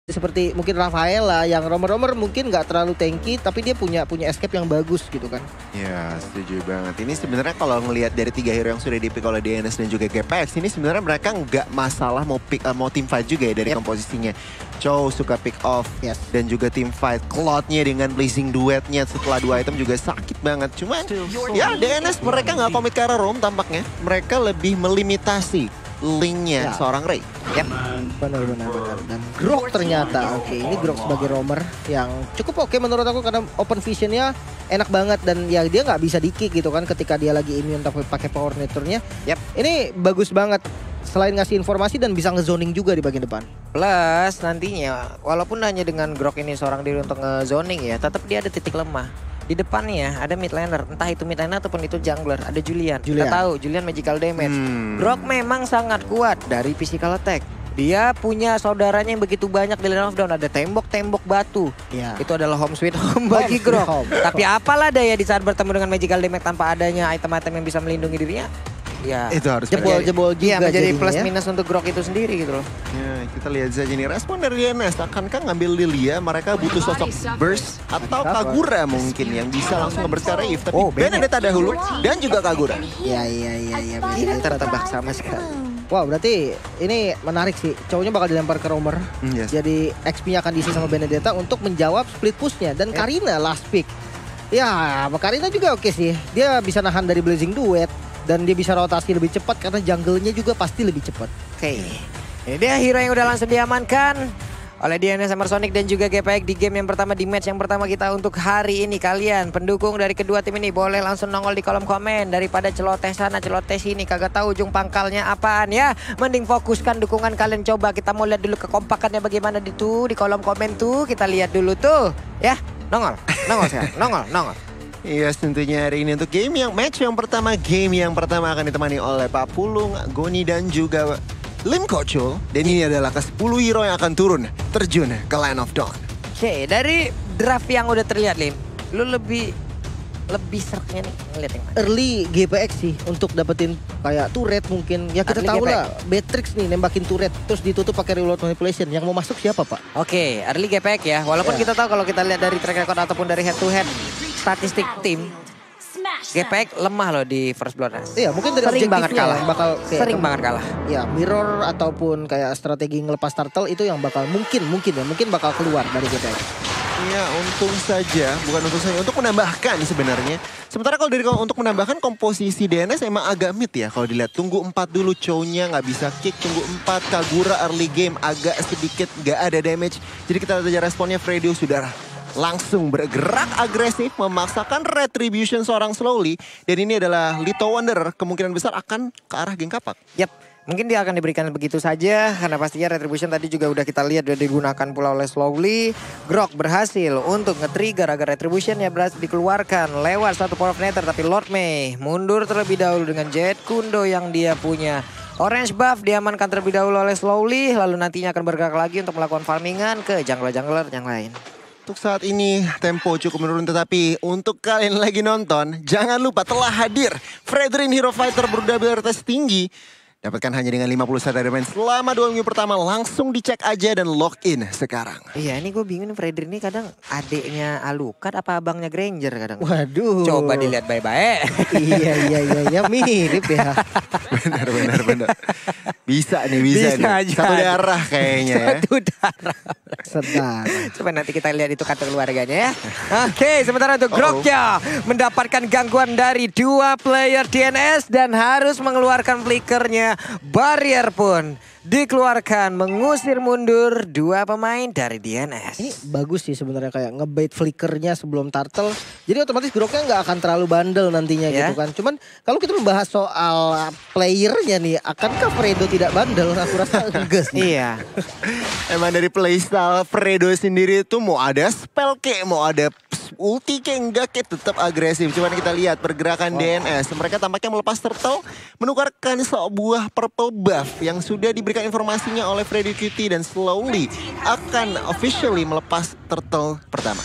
Seperti mungkin Rafaela yang romer-romer mungkin nggak terlalu tanky tapi dia punya escape yang bagus gitu kan. Ya setuju banget. Ini sebenarnya kalau ngelihat dari 3 hero yang sudah dipick oleh DNS dan juga GPX, ini sebenarnya mereka nggak masalah mau team fight juga ya dari komposisinya. Chow suka pick off dan juga team fight. Cloud-nya dengan Blazing Duet-nya setelah 2 item juga sakit banget. Cuman ya DNS mereka nggak komit ke arah roam tampaknya. Mereka lebih melimitasi linknya seorang Ray. Benar. Dan Grok ternyata ini Grok sebagai roamer yang cukup oke menurut aku karena open visionnya enak banget dan ya dia nggak bisa di-kick gitu kan ketika dia lagi immune tapi pakai power nature-nya. Ini bagus banget selain ngasih informasi dan bisa ngezoning juga di bagian depan. Plus nantinya walaupun hanya dengan Grok ini seorang diri untuk ngezoning ya, tetap dia ada titik lemah. Di depannya ada mid laner, entah itu mid laner ataupun itu jungler, ada Julian. Kita tahu Julian magical damage. Grok memang sangat kuat dari physical attack. Dia punya saudaranya yang begitu banyak di Land of Dawn. Ada tembok-tembok batu. Itu adalah home sweet home bagi Grok. Tapi apalah daya di saat bertemu dengan magical damage tanpa adanya item-item yang bisa melindungi dirinya. Ya, itu harus jebol juga menjadi plus minus untuk Grok itu sendiri gitu loh. Ya, kita lihat saja nih respon dari DNS. Akankah ngambil Lilia? Mereka butuh sosok burst atau Kagura mungkin yang bisa langsung nge-burst ke Raif. Tapi Benedetta dahulu dan juga Kagura. Iya. Ini tertebak sama sekali. Wow, berarti ini menarik sih. Cowoknya bakal dilempar ke roamer. Jadi XP-nya akan diisi sama Benedetta untuk menjawab split push-nya. Dan Karina last pick. Ya, Karina juga oke sih. Dia bisa nahan dari Blazing Duet. Dan dia bisa rotasi lebih cepat karena jungle-nya juga pasti lebih cepat. Ini dia hero yang udah langsung diamankan oleh DNS Summer Sonic dan juga GPX di game yang pertama, di match yang pertama kita untuk hari ini. Kalian pendukung dari kedua tim ini boleh langsung nongol di kolom komen. Daripada celoteh sana celoteh sini kagak tahu ujung pangkalnya apaan ya. Mending fokuskan dukungan kalian. Coba kita mau lihat dulu kekompakannya bagaimana di kolom komen tuh. Kita lihat dulu tuh ya. Nongol sekarang, nongol. Iya, tentunya hari ini untuk game yang pertama akan ditemani oleh Pak Pulung, Goni dan juga Lim Kochul. Dan ini adalah ke-10 hero yang akan terjun ke Land of Dawn. Oke, dari draft yang udah terlihat Lim, lu lebih seretnya nih ngeliat yang mana? Early GPX sih untuk dapetin kayak turret mungkin. Ya kita tahu lah Beatrix nih nembakin turret terus ditutup pakai reload manipulation. Yang mau masuk siapa, Pak? Oke, early GPX ya. Walaupun kita tahu kalau kita lihat dari track record ataupun dari head to head statistik tim, GPX lemah loh di First Blood. Iya, mungkin dari sering banget kalah. Sering banget kalah. Ya, mirror ataupun kayak strategi ngelepas turtle itu yang bakal mungkin bakal keluar dari GPX. Iya, untuk menambahkan sebenarnya. Sementara kalau untuk menambahkan komposisi DNS emang agak mid ya. Kalau dilihat tunggu 4 dulu, Chow-nya nggak bisa kick, tunggu 4, Kagura early game agak sedikit nggak ada damage. Jadi kita lihat aja responnya, Fredio sudah langsung bergerak agresif memaksakan retribution seorang Slowly. Dan ini adalah Little Wonder, kemungkinan besar akan ke arah geng kapak. Mungkin dia akan diberikan begitu saja karena pastinya retribution tadi juga udah kita lihat udah digunakan pula oleh Slowly. Grok berhasil untuk nge-trigger agar retribution ya berhasil dikeluarkan lewat satu power of nether, tapi Lord Mei mundur terlebih dahulu dengan Jet Kundo yang dia punya. Orange buff diamankan terlebih dahulu oleh Slowly, lalu nantinya akan bergerak lagi untuk melakukan farmingan ke jungler-jungler yang lain. Untuk saat ini tempo cukup menurun, tetapi untuk kalian lagi nonton jangan lupa telah hadir Fredrin Hero Fighter berdabilitas tinggi. Dapatkan hanya dengan 50 star diamond selama 2 minggu pertama. Langsung dicek aja dan login sekarang. Iya, ini gue bingung Fredrin ini kadang adiknya Alucard apa abangnya Granger kadang. Waduh. Coba dilihat baik-baik. Iya mirip ya. Benar. Bisa nih. Satu darah kayaknya ya. Satu darah. Sedang. Coba nanti kita lihat itu kartu keluarganya ya. Oke, sementara untuk Groknya mendapatkan gangguan dari 2 player DNS dan harus mengeluarkan flickernya. Barrier pun dikeluarkan, mengusir mundur 2 pemain dari DNS. Ini bagus sih sebenarnya kayak ngebait flickernya sebelum turtle. Jadi otomatis Groknya nggak akan terlalu bandel nantinya gitu kan. Cuman kalau kita membahas soal playernya nih, akankah Fredo tidak bandel? Aku rasa enggak sih. Iya. Emang dari playstyle Fredo sendiri itu mau ada spell kayak mau ada ulti kayak enggak kayak tetap agresif. Cuman kita lihat pergerakan DNS. Mereka tampaknya melepas turtle, menukarkan sebuah purple buff yang sudah diberikan informasinya oleh Freddy Cutie dan Slowly akan officially melepas turtle pertama.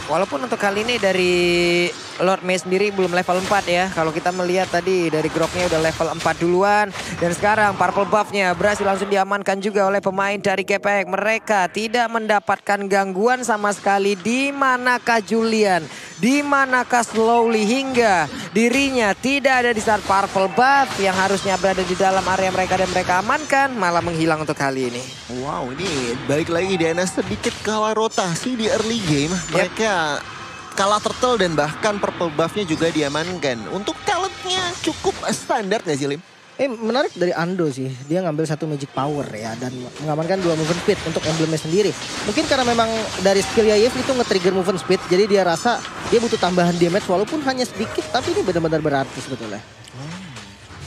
Walaupun untuk kali ini dari Lord Mei sendiri belum level 4 ya. Kalau kita melihat tadi dari Groknya udah level 4 duluan. Dan sekarang purple buffnya berhasil langsung diamankan juga oleh pemain dari GPX. Mereka tidak mendapatkan gangguan sama sekali. Di manakah Julian? Di manakah Slowly hingga dirinya tidak ada di saat purple buff yang harusnya berada di dalam area mereka dan mereka amankan malah menghilang untuk kali ini. Wow, ini balik lagi DNS sedikit kalah rotasi di early game. Mereka kalah turtle dan bahkan purple buffnya juga diamankan. Untuk talentnya cukup standar nggak sih, Lim? Menarik dari Ando sih, dia ngambil satu magic power ya dan mengamankan 2 movement speed untuk emblemnya sendiri. Mungkin karena memang dari skill Yayev itu nge-trigger movement speed, jadi dia rasa dia butuh tambahan damage walaupun hanya sedikit, tapi ini benar-benar berarti sebetulnya.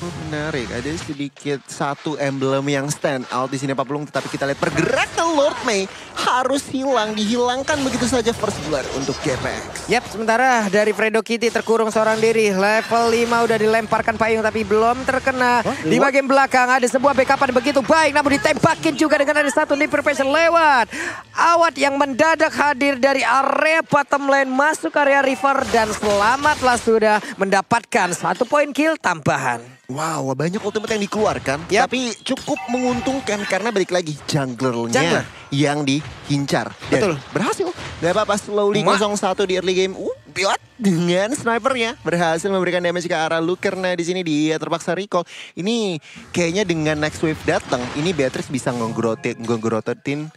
Oh, menarik, ada sedikit satu emblem yang stand out di sini Pak Pulung, tetapi kita lihat pergerakan Lord Mei harus dihilangkan begitu saja first blood untuk GPX. Yap, sementara dari Fredo Kitty terkurung seorang diri, level 5 udah dilemparkan payung tapi belum terkena. Di bagian belakang ada sebuah backupan begitu baik, namun ditembakin juga dengan ada satu nipper pressure lewat Awad yang mendadak hadir dari area bottom lane masuk area river dan selamatlah sudah mendapatkan 1 poin kill tambahan. Wow, banyak ultimate yang dikeluarkan, tapi cukup menguntungkan karena balik lagi junglernya yang diincar. Dan betul, berhasil. Gak apa-apa, Slowly 0-1 di early game. Biot dengan snipernya berhasil memberikan damage ke arah Luke karena di sini dia terpaksa recall. Ini kayaknya dengan next wave datang, ini Beatrice bisa ngegrototin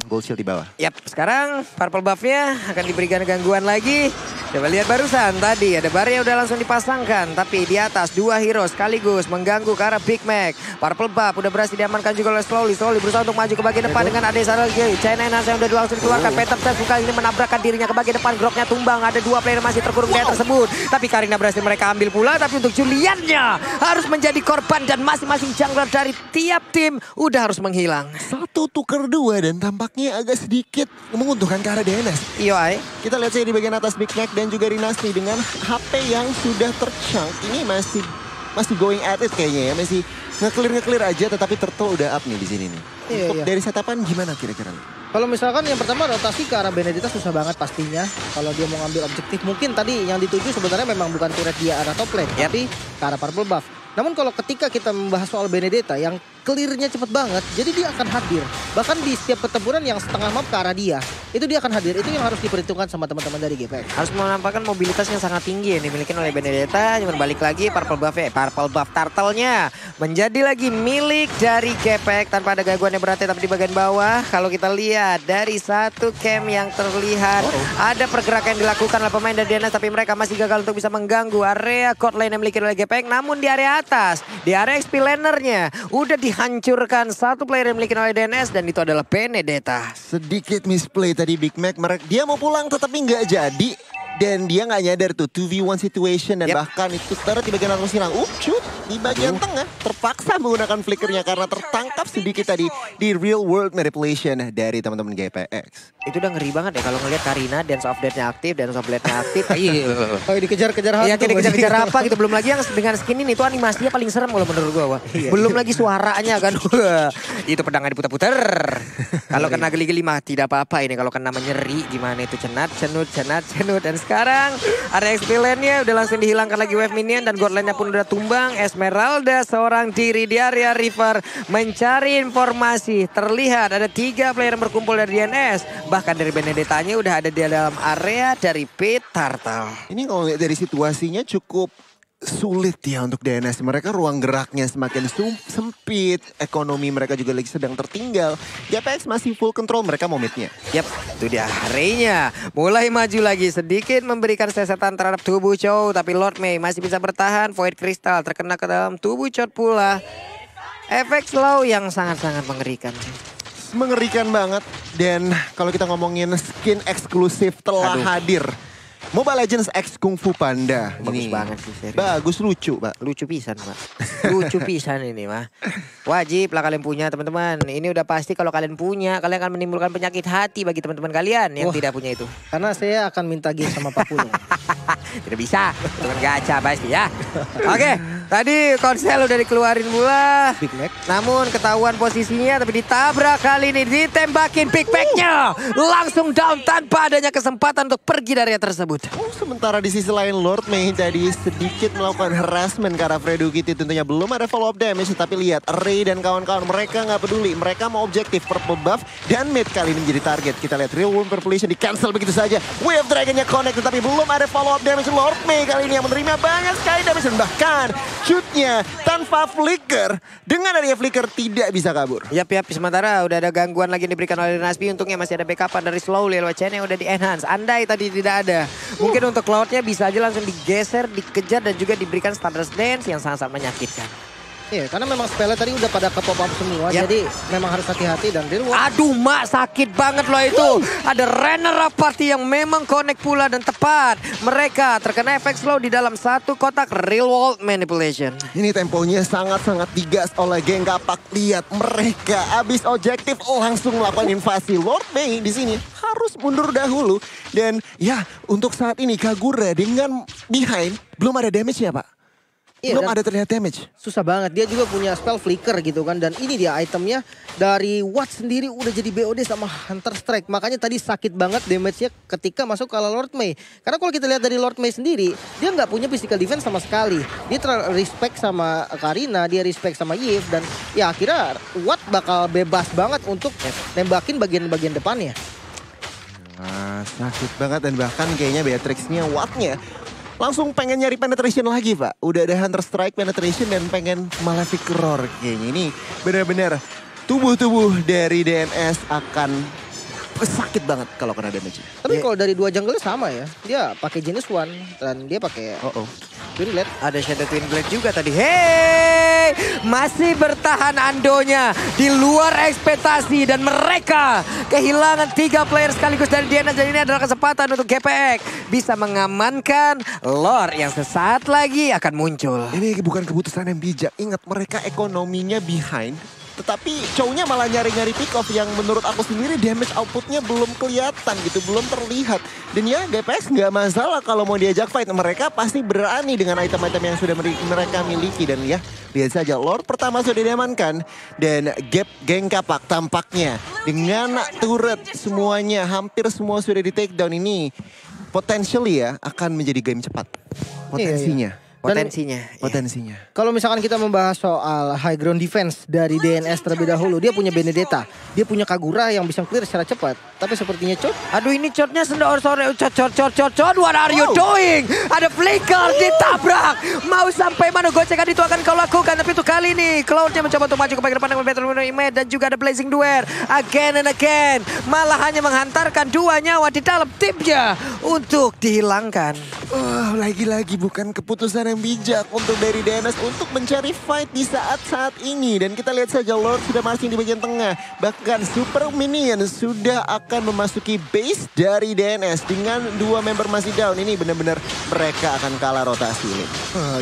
gold shield di bawah. Yap, sekarang purple buffnya akan diberikan gangguan lagi. Coba lihat barusan tadi ada bar yang udah langsung dipasangkan. Tapi di atas 2 hero sekaligus mengganggu ke arah Big Mac. Purple buff udah berhasil diamankan juga oleh Slowly. Slowly berusaha untuk maju ke bagian depan dengan Ade lagi. China Enhance yang udah langsung dikeluarkan. Peter Tess bukan ini menabrakkan dirinya ke bagian depan. Groknya tumbang. Ada 2 player masih terkurung di tersebut. Tapi Karina berhasil mereka ambil pula. Tapi untuk Juliannya harus menjadi korban. Dan masing-masing jungler dari tiap tim udah harus menghilang. 1 tuker 2 dan tampaknya agak sedikit menguntungkan ke arah DNS. Iya, kita lihat saya di bagian atas Big Mac dan juga Rinasty dengan HP yang sudah terchunk. Ini masih going at it kayaknya ya, masih nge-clear aja, tetapi Turtle udah up nih di sini nih. Untuk dari setapan gimana kira-kira? Kalau misalkan yang pertama rotasi ke arah Benedetta susah banget pastinya. Kalau dia mau ngambil objektif, mungkin tadi yang dituju sebenarnya memang bukan turret dia arah top lane, tapi ke arah purple buff. Namun kalau ketika kita membahas soal Benedetta yang clearnya cepet banget, jadi dia akan hadir. Bahkan di setiap pertempuran yang setengah map ke arah dia, itu dia akan hadir. Itu yang harus diperhitungkan sama teman-teman dari GPX. Harus menampakkan mobilitas yang sangat tinggi yang dimiliki oleh Benedetta. Cuma balik lagi purple buff turtle-nya menjadi lagi milik dari GPX tanpa ada gangguan yang berarti. Tapi di bagian bawah kalau kita lihat dari satu camp yang terlihat ada pergerakan yang dilakukan oleh pemain dari DNS, tapi mereka masih gagal untuk bisa mengganggu area court lane yang dimiliki oleh GPX. Namun di area atas, di area XP lanernya udah dihancurkan satu player yang dimiliki oleh DNS dan itu adalah Benedetta. Sedikit misplay tadi Big Mac, dia mau pulang tetapi nggak jadi. Dan dia nggak nyadar tuh 2v1 situation dan bahkan itu turret di bagian atas hilang. Shoot di bagian tengah terpaksa menggunakan flickernya karena tertangkap sedikit tadi di real world manipulation dari teman-teman GPX. Itu udah ngeri banget ya kalau ngelihat Karina Dance of Death-nya aktif, Dance of Blade-nya aktif. Oh, dikejar-kejar hantu. Iya, dikejar-kejar apa gitu. Belum lagi yang dengan skin ini tuh animasinya paling serem kalau menurut gua. Belum lagi suaranya kan. Itu pedangnya diputar-putar. Kalau kena geli-geli mah tidak apa-apa ini. Kalau kena menyeri gimana itu cenut. Dan sekarang area XP lane-nya udah langsung dihilangkan lagi wave minion dan god lane-nya pun udah tumbang. Esmeralda seorang diri di area river mencari informasi. Terlihat ada 3 player yang berkumpul dari DNS. Bahkan dari Benedetta-nya udah ada di dalam area dari Pit Turtle. Ini kalau lihat dari situasinya cukup sulit ya untuk DNS. Mereka ruang geraknya semakin sempit. Ekonomi mereka juga lagi sedang tertinggal. GPX masih full control, mereka mau mid-nya. Yap, itu dia harinya. Mulai maju lagi sedikit memberikan sesetan terhadap tubuh Chow. Tapi Lord Mei masih bisa bertahan. Void Crystal terkena ke dalam tubuh Chow pula. Efek slow yang sangat-sangat mengerikan. Mengerikan banget. Dan kalau kita ngomongin skin eksklusif telah hadir. Mobile Legends X Kung Fu Panda. Bagus banget sih, serius. Bagus, lucu Pak. Lucu pisan Pak. Lucu pisan ini mah. Wajib lah kalian punya teman-teman. Ini udah pasti kalau kalian punya, kalian akan menimbulkan penyakit hati bagi teman-teman kalian yang tidak punya itu. Karena saya akan minta gift sama Pak Pulung. Tidak bisa, dengan gacha pasti ya. Oke. Tadi konsel udah dikeluarin pula. Big Mac. Namun ketahuan posisinya tapi ditabrak kali ini. Ditembakin Big Mac-nya. Langsung down tanpa adanya kesempatan untuk pergi dari area tersebut. Sementara di sisi lain Lord May tadi sedikit melakukan harassment ke arah Fredo Kitty. Tentunya belum ada follow up damage. Tapi lihat Ray dan kawan-kawan mereka nggak peduli. Mereka mau objektif purple buff dan mid kali ini menjadi target. Kita lihat Real World Population di cancel begitu saja. Wave Dragon-nya connect tapi belum ada follow up damage. Lord May kali ini yang menerima banyak sekali damage. Dan bahkan shootnya tanpa flicker. Dengan adanya flicker tidak bisa kabur. Yap, sementara udah ada gangguan lagi yang diberikan oleh Nasbi. Untungnya masih ada backupan dari Slowly. LWCN yang udah di-enhance. Andai tadi tidak ada. Mungkin untuk Cloud-nya bisa aja langsung digeser, dikejar dan juga diberikan Stardust Dance yang sangat-sangat menyakitkan. Iya, karena memang spellnya tadi udah pada ke pop up semua, jadi memang harus hati-hati dan real world. Aduh mak, sakit banget loh itu. Ada runner up party yang memang connect pula dan tepat. Mereka terkena efek slow di dalam satu kotak real world manipulation. Ini temponya sangat-sangat digas oleh geng Kapak. Lihat mereka habis objektif langsung melakukan invasi. Lord May di sini harus mundur dahulu. Dan ya untuk saat ini Kagura dengan behind belum ada damage-nya Pak. Iya, belum ada terlihat damage. Susah banget, dia juga punya spell flicker gitu kan. Dan ini dia itemnya dari Watt sendiri udah jadi BOD sama Hunter Strike. Makanya tadi sakit banget damage-nya ketika masuk ke Lord May. Karena kalau kita lihat dari Lord May sendiri, dia nggak punya physical defense sama sekali. Dia respect sama Karina, dia respect sama Yves. Dan ya akhirnya Watt bakal bebas banget untuk nembakin bagian-bagian depannya. Wah, sakit banget dan bahkan kayaknya Beatrix-nya Watt-nya langsung pengen nyari penetration lagi Pak. Udah ada Hunter Strike penetration dan pengen Malefic Roar kayaknya. Ini benar-benar tubuh-tubuh dari DNS akan sakit banget kalau kena damage. Tapi kalau dari dua jungle sama ya. Dia pakai Genius One dan dia pakai Twin Blade. Ada Shadow Twin Blade juga tadi. Hey, masih bertahan Andonya di luar ekspektasi dan mereka kehilangan 3 player sekaligus dari DNS. Dan ini adalah kesempatan untuk GPX bisa mengamankan lore yang sesaat lagi akan muncul. Ini bukan keputusan yang bijak. Ingat mereka ekonominya behind. Tetapi Chow-nya malah nyari-nyari pick off yang menurut aku sendiri damage outputnya belum kelihatan gitu, belum terlihat. Dan ya GPX nggak masalah kalau mau diajak fight. Mereka pasti berani dengan item-item yang sudah mereka miliki. Dan ya lihat saja Lord pertama sudah diamankan. Dan geng Kapak tampaknya dengan turret semuanya hampir semua sudah di take down ini. Potentially ya akan menjadi game cepat. Potensinya. Iya. Potensinya. Kalau misalkan kita membahas soal high ground defense dari DNS terlebih dahulu, dia punya Benedetta, dia punya Kagura yang bisa clear secara cepat. Tapi sepertinya Chot, aduh ini Chotnya sendok sore, Chot, what are you doing? Ada flicker ditabrak. Mau sampai mana gocekan itu akan kau lakukan? Tapi itu kali ini Cloud-nya mencoba untuk maju ke bagian depan dengan Battle Image dan juga ada Blazing Duel again and again. Malah hanya menghantarkan 2 nyawa di dalam timnya untuk dihilangkan. Lagi-lagi bukan keputusan yang bijak untuk dari DNS untuk mencari fight di saat-saat ini. Dan kita lihat saja Lord sudah masih di bagian tengah. Bahkan Super Minion sudah akan memasuki base dari DNS. Dengan 2 member masih down. Ini benar-benar mereka akan kalah rotasi.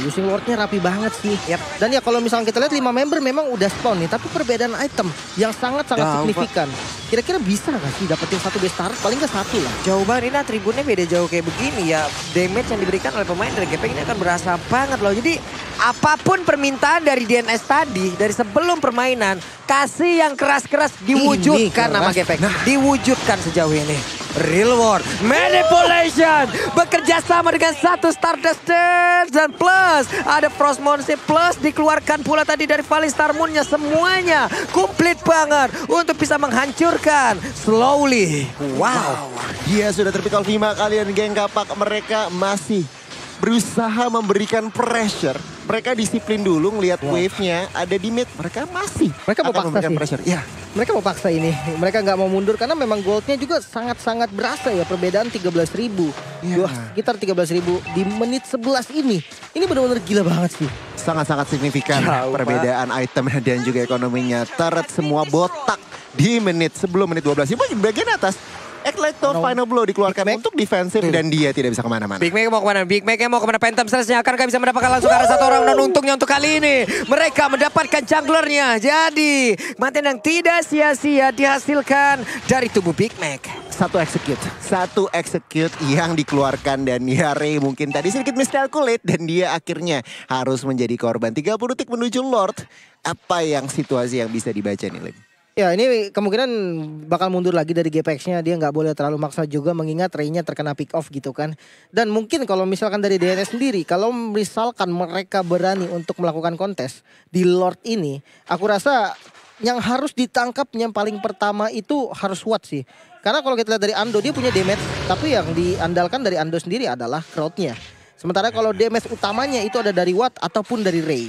Using Lord-nya rapi banget sih. Dan ya kalau misalnya kita lihat 5 member memang udah spawn nih. Tapi perbedaan item yang sangat-sangat signifikan. Kira-kira bisa gak sih dapetin 1 base turret? Paling gak 1 lah. Jauh banget, ini atributnya beda jauh kayak begini ya. Damage yang diberikan oleh pemain dari GPX ini akan berasa banget loh. Jadi apapun permintaan dari DNS tadi, dari sebelum permainan, kasih yang keras-keras diwujudkan nama GPX. Diwujudkan sejauh ini. Real World Manipulation bekerja sama dengan 1 Stardust Dance dan plus ada Frost Monster plus dikeluarkan pula tadi dari Falling Star Moon-nya. Semuanya komplit banget untuk bisa menghancurkan Slowly. Wow. Dia sudah terpikal 5 kali dan geng Kapak mereka masih berusaha memberikan pressure. Mereka disiplin dulu ngelihat wave-nya ada di mid. Mereka masih mau akan memberikan pressure. Ya. Mereka mau paksa ini. Mereka nggak mau mundur karena memang goldnya juga sangat-sangat berasa ya. Perbedaan 13.000. Sekitar 13.000 di menit 11 ini. Ini benar-benar gila banget sih. Sangat-sangat signifikan perbedaan item dan juga ekonominya. Turret semua botak di sebelum menit 12. Di bagian atas Eclecto final blow dikeluarkan untuk defensif dan dia tidak bisa kemana-mana. Big Mac mau kemana? Big Mac mau kemana? Phantom Slash-nya akankah bisa mendapatkan langsung ke arah satu orang. Dan untungnya untuk kali ini mereka mendapatkan junglernya. Jadi kematian yang tidak sia-sia dihasilkan dari tubuh Big Mac. Satu execute yang dikeluarkan dan Ray mungkin tadi sedikit miscalculate dan dia akhirnya harus menjadi korban. 30 detik menuju Lord. Apa yang situasi yang bisa dibaca nih, Lim? Ya ini kemungkinan bakal mundur lagi dari GPX-nya. Dia nggak boleh terlalu maksa juga mengingat Ray-nya terkena pick off gitu kan. Dan mungkin kalau misalkan dari DNS sendiri, kalau misalkan mereka berani untuk melakukan kontes di Lord ini, aku rasa yang harus ditangkap yang paling pertama itu harus Watt sih. Karena kalau kita lihat dari Ando, dia punya damage, tapi yang diandalkan dari Ando sendiri adalah crowd-nya. Sementara kalau damage utamanya itu ada dari Watt ataupun dari Ray.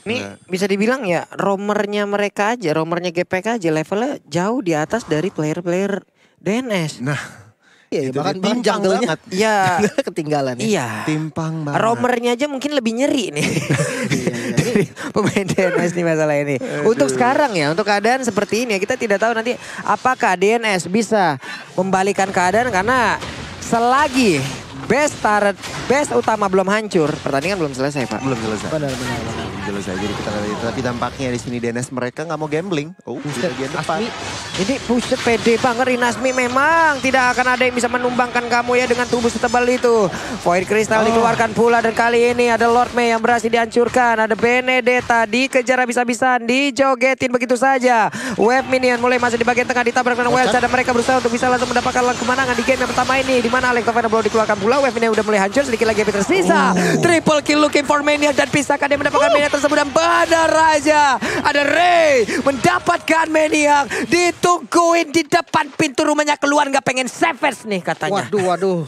Ini bisa dibilang ya roamernya mereka aja, roamernya GPK aja levelnya jauh di atas dari player-player DNS. Nah, Iya, bahkan timpang jungle-nya banget. Iya. ketinggalan ya. Iya. Timpang banget. Roamernya aja mungkin lebih nyeri nih. Dari pemain DNS nih masalah ini. Untuk sekarang ya, untuk keadaan seperti ini ya, kita tidak tahu nanti apakah DNS bisa membalikan keadaan karena selagi base utama belum hancur, pertandingan belum selesai, Pak. Belum selesai. Benar. Belum selesai. Jadi kita lihat, tapi tampaknya di sini DNS mereka nggak mau gambling. Oh, di bagian depan. Ini buset pede banget Rinasmi, memang tidak akan ada yang bisa menumbangkan kamu ya dengan tubuh setebal itu. Void Crystal dikeluarkan pula dan kali ini ada Lord Mei yang berhasil dihancurkan. Ada Benedetta dikejar habis-habisan, dijogetin begitu saja. Wave Minion mulai masuk di bagian tengah ditabrak dengan Welsa dan mereka berusaha untuk bisa langsung mendapatkan kemenangan di game yang pertama ini. Di mana Alex Final Blow dikeluarkan pula, Wave Minion udah mulai hancur, sedikit lagi yang tersisa. Triple kill looking for Maniac dan pisahkan dia mendapatkan Maniac tersebut dan benar aja. Ada Ray mendapatkan Maniac, ditungguin di depan pintu rumahnya, keluar nggak pengen savage nih katanya. Waduh.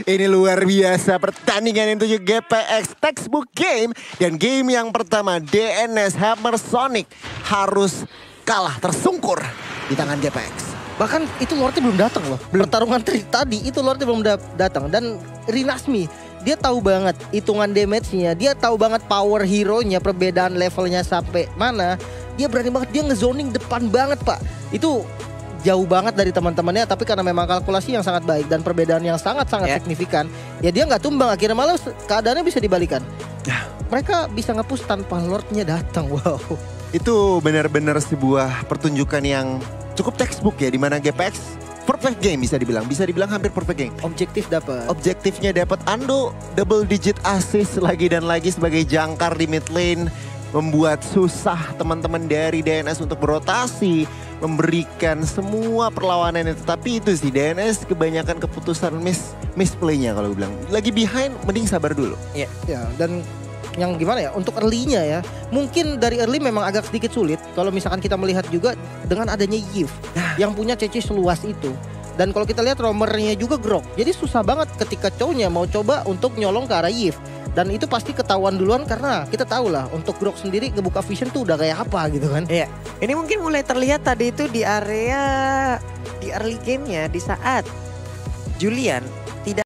Ini luar biasa pertandingan yang tujuh GPX textbook game. Dan game yang pertama DNS Hammer Sonic harus kalah tersungkur di tangan GPX. Bahkan itu Lordnya belum datang loh. Pertarungan tadi itu Lordnya belum datang. Dan Rinasmi, dia tahu banget hitungan damage-nya. Dia tahu banget power hero-nya, perbedaan levelnya sampai mana. Dia berani banget, dia ngezoning depan banget Pak. Itu jauh banget dari teman-temannya, tapi karena memang kalkulasi yang sangat baik dan perbedaan yang sangat-sangat signifikan, ya dia nggak tumbang. Akhirnya malah keadaannya bisa dibalikan. Mereka bisa nge-push tanpa Lordnya datang. Wow. Itu benar-benar sebuah pertunjukan yang cukup textbook ya, di mana GPX perfect game bisa dibilang hampir perfect game. Objektif dapat. Objektifnya dapat, Ando double digit assist lagi dan lagi sebagai jangkar di mid lane, membuat susah teman-teman dari DNS untuk berotasi, memberikan semua perlawanannya. Tetapi itu sih DNS kebanyakan keputusan misplaynya kalau gue bilang. Lagi behind mending sabar dulu. Iya. Ya, dan yang gimana ya, untuk early-nya ya, mungkin dari early memang agak sedikit sulit kalau misalkan kita melihat juga dengan adanya Yves yang punya CC seluas itu. Dan kalau kita lihat roamernya juga Grok, jadi susah banget ketika cowoknya mau coba untuk nyolong ke arah Yves. Dan itu pasti ketahuan duluan karena kita tahu lah untuk Grok sendiri ngebuka vision tuh udah kayak apa gitu kan. Iya, ini mungkin mulai terlihat tadi itu di area di early game-nya, di saat Julian